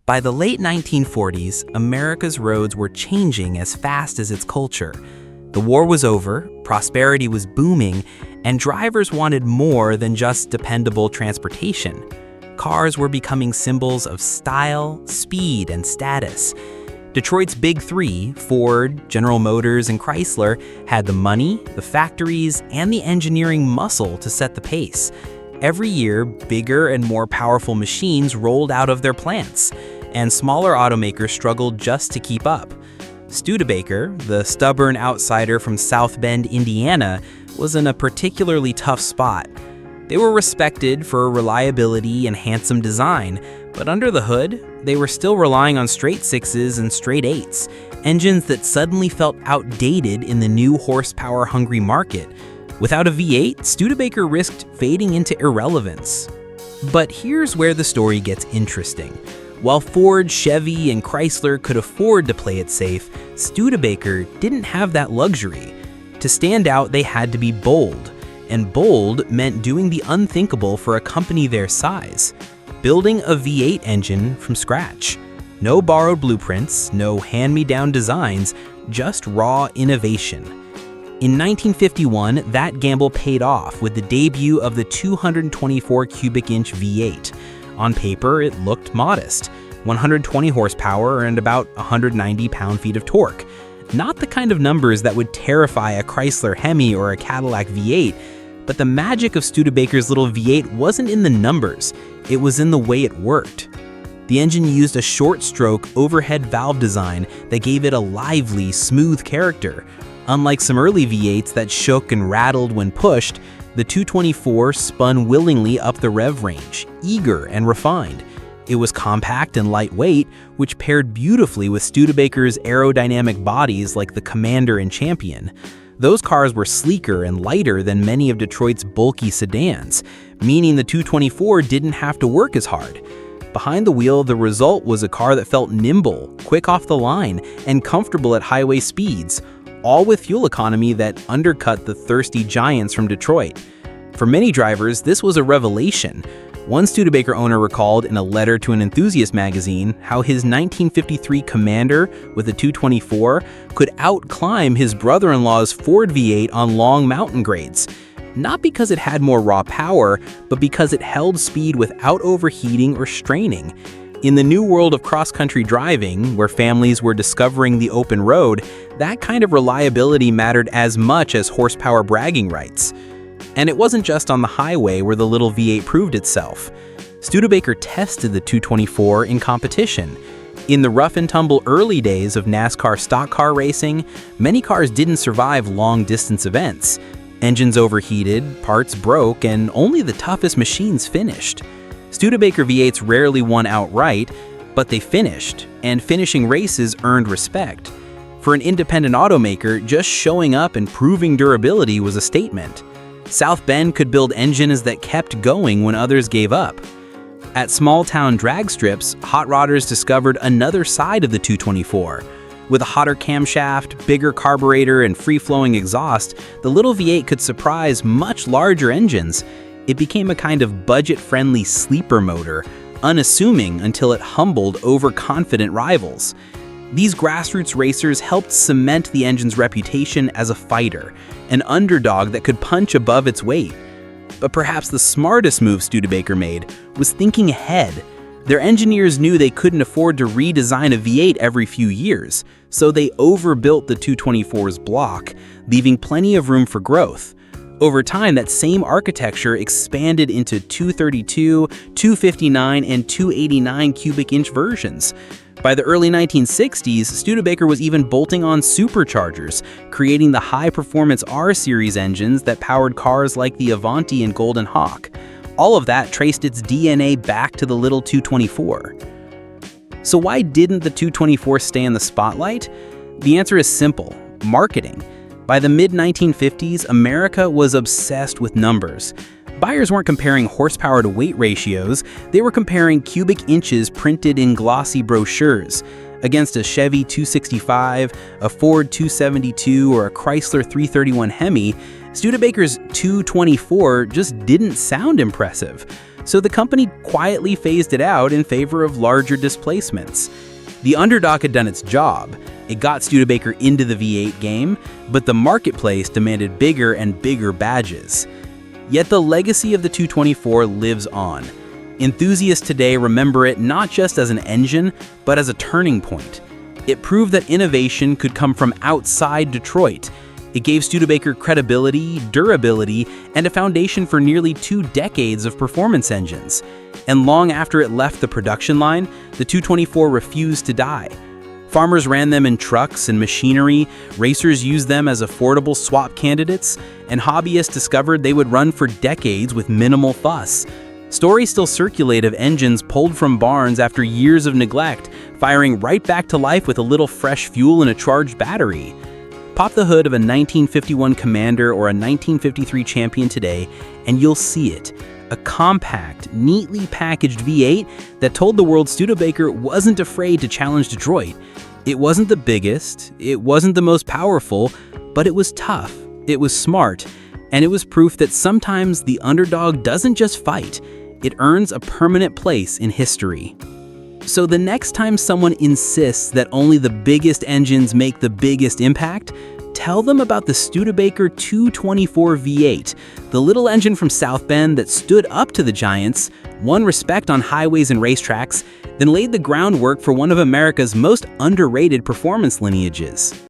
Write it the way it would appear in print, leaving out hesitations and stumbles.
By the late 1940s, America's roads were changing as fast as its culture. The war was over, prosperity was booming, and drivers wanted more than just dependable transportation. Cars were becoming symbols of style, speed, and status. Detroit's Big Three, Ford, General Motors, and Chrysler, had the money, the factories, and the engineering muscle to set the pace. Every year, bigger and more powerful machines rolled out of their plants, and smaller automakers struggled just to keep up. Studebaker, the stubborn outsider from South Bend, Indiana, was in a particularly tough spot. They were respected for reliability and handsome design, but under the hood, they were still relying on straight sixes and straight eights, engines that suddenly felt outdated in the new horsepower-hungry market. Without a V8, Studebaker risked fading into irrelevance. But here's where the story gets interesting. While Ford, Chevy, and Chrysler could afford to play it safe, Studebaker didn't have that luxury. To stand out, they had to be bold. And bold meant doing the unthinkable for a company their size. Building a V8 engine from scratch. No borrowed blueprints, no hand-me-down designs, just raw innovation. In 1951, that gamble paid off with the debut of the 224 cubic inch V8. On paper, it looked modest, 120 horsepower and about 190 pound-feet of torque. Not the kind of numbers that would terrify a Chrysler Hemi or a Cadillac V8, but the magic of Studebaker's little V8 wasn't in the numbers, it was in the way it worked. The engine used a short-stroke overhead valve design that gave it a lively, smooth character. Unlike some early V8s that shook and rattled when pushed, the 224 spun willingly up the rev range, eager and refined. It was compact and lightweight, which paired beautifully with Studebaker's aerodynamic bodies like the Commander and Champion. Those cars were sleeker and lighter than many of Detroit's bulky sedans, meaning the 224 didn't have to work as hard. Behind the wheel, the result was a car that felt nimble, quick off the line, and comfortable at highway speeds, all with fuel economy that undercut the thirsty giants from Detroit. For many drivers, this was a revelation. One Studebaker owner recalled in a letter to an enthusiast magazine how his 1953 Commander with a 224 could outclimb his brother-in-law's Ford V8 on long mountain grades. Not because it had more raw power, but because it held speed without overheating or straining. In the new world of cross-country driving, where families were discovering the open road, that kind of reliability mattered as much as horsepower bragging rights. And it wasn't just on the highway where the little V8 proved itself. Studebaker tested the 224 in competition. In the rough-and-tumble early days of NASCAR stock car racing, many cars didn't survive long-distance events. Engines overheated, parts broke, and only the toughest machines finished. Studebaker V8s rarely won outright, but they finished, and finishing races earned respect. For an independent automaker, just showing up and proving durability was a statement. South Bend could build engines that kept going when others gave up. At small-town drag strips, hot rodders discovered another side of the 224. With a hotter camshaft, bigger carburetor, and free-flowing exhaust, the little V8 could surprise much larger engines. It became a kind of budget-friendly sleeper motor, unassuming until it humbled overconfident rivals. These grassroots racers helped cement the engine's reputation as a fighter, an underdog that could punch above its weight. But perhaps the smartest move Studebaker made was thinking ahead. Their engineers knew they couldn't afford to redesign a V8 every few years, so they overbuilt the 224's block, leaving plenty of room for growth. Over time, that same architecture expanded into 232, 259, and 289 cubic inch versions. By the early 1960s, Studebaker was even bolting on superchargers, creating the high-performance R-Series engines that powered cars like the Avanti and Golden Hawk. All of that traced its DNA back to the little 224. So why didn't the 224 stay in the spotlight? The answer is simple: marketing. By the mid-1950s, America was obsessed with numbers. Buyers weren't comparing horsepower to weight ratios, they were comparing cubic inches printed in glossy brochures. Against a Chevy 265, a Ford 272, or a Chrysler 331 Hemi, Studebaker's 224 just didn't sound impressive. so the company quietly phased it out in favor of larger displacements. The underdog had done its job. It got Studebaker into the V8 game, but the marketplace demanded bigger and bigger badges. Yet the legacy of the 224 lives on. Enthusiasts today remember it not just as an engine, but as a turning point. It proved that innovation could come from outside Detroit. It gave Studebaker credibility, durability, and a foundation for nearly 2 decades of performance engines. And long after it left the production line, the 224 refused to die. Farmers ran them in trucks and machinery, racers used them as affordable swap candidates, and hobbyists discovered they would run for decades with minimal fuss. Stories still circulate of engines pulled from barns after years of neglect, firing right back to life with a little fresh fuel and a charged battery. Pop the hood of a 1951 Commander or a 1953 Champion today, and you'll see it. A compact, neatly packaged V8 that told the world Studebaker wasn't afraid to challenge Detroit. It wasn't the biggest, it wasn't the most powerful, but it was tough, it was smart, and it was proof that sometimes the underdog doesn't just fight, it earns a permanent place in history. So the next time someone insists that only the biggest engines make the biggest impact, tell them about the Studebaker 224 V8, the little engine from South Bend that stood up to the giants, won respect on highways and racetracks, then laid the groundwork for one of America's most underrated performance lineages.